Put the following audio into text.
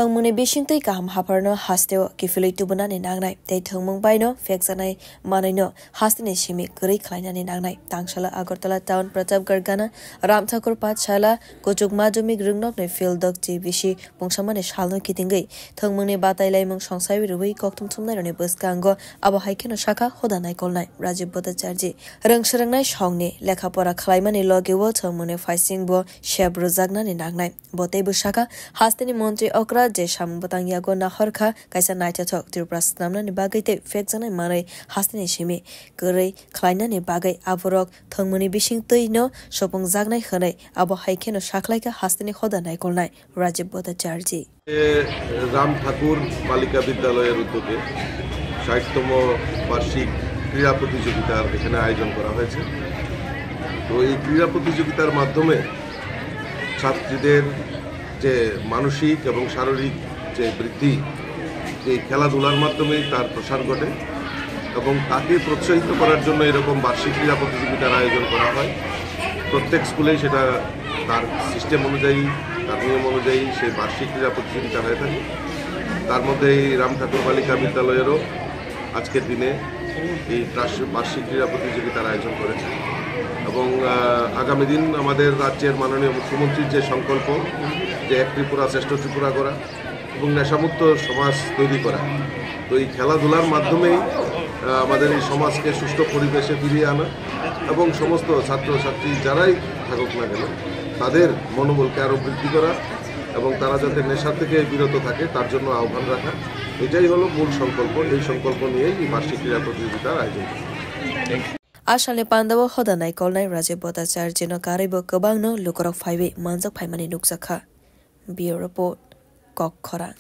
thangmungni bisingtui kaham haparno hasteo kifilui tubunani nangnai tei thangmung baino fekjanai manaino hasteni simi gori khlainani nangnai tangshala agartala town pratapgarh gana ramthakur pathshala kuchukma jumik rungnokni fieldok jbc pungsamani salno kitingei thangmungni batai laimung songsai rubai koktum thumnaironi bwskango abo haikeno shaka hodanai kolnai Rajiv Bhattacharya rangsarangnai songni lekhapora khlaimani logewo thangmungni faisingbo sheb rujaknani nangnai boteibo shaka hasteni mantri okra je sambatang yago nahorkha kaisa naithathok Tripura snamnani bagai te fekjanai manai hasteni simi gori khlainani bagai aborok thangmuni bisingtui no sopong jagnai khonai abo haikeno shaklaika hasteni hodanai kolnai Rajiv Bhattacharya Ram ঠাকুর বালিকা বিদ্যালয়ের উদ্যোগে ৬০তম বার্ষিক ক্রীড়া প্রতিযোগিতার এখানে আয়োজন করা হয়েছে। তো এই ক্রীড়া প্রতিযোগিতার মাধ্যমে ছাত্রীদের যে মানসিক এবং শারীরিক যে বৃদ্ধি এই খেলাধুলার মাধ্যমেই তার প্রসার ঘটে এবং তাকে প্রোৎসাহিত করার জন্য এরকম বার্ষিক ক্রীড়া প্রতিযোগিতার আয়োজন করা হয়। প্রত্যেক স্কুলেই সেটা তার সিস্টেম অনুযায়ী তার নিয়ম অনুযায়ী সেই বার্ষিক ক্রীড়া প্রতিযোগিতা হয়ে থাকে। তার মধ্যে এই রাম ঠাকুর বালিকা বিদ্যালয়েরও আজকের দিনে এই বার্ষিক ক্রীড়া প্রতিযোগিতার আয়োজন করেছে এবং আগামী দিন আমাদের রাজ্যের মাননীয় মুখ্যমন্ত্রীর যে সংকল্প যে এক ত্রিপুরা শ্রেষ্ঠ ত্রিপুরা করা এবং নেশামুক্ত সমাজ তৈরি করা, তো এই খেলাধুলার মাধ্যমেই আমাদের এই সমাজকে সুষ্ঠু পরিবেশে ফিরিয়ে আনা এবং সমস্ত ছাত্রছাত্রী যারাই থাকুক না কেন তাদের মনোবলকে আরও বৃদ্ধি করা এবং তারা যাতে নেশা থেকে বিরত থাকে তার জন্য আহ্বান রাখা, এটাই হলো মূল সংকল্প। এই সংকল্প নিয়েই এই বার্ষিক ক্রীড়া প্রতিযোগিতার আয়োজন করা। Ashalni pandawo hodanai kolnai Rajiv Bhattacharya no karaibo gobangno lukorok phaibe manjak phaimani nukjakha. Bureau Report Kokkhora.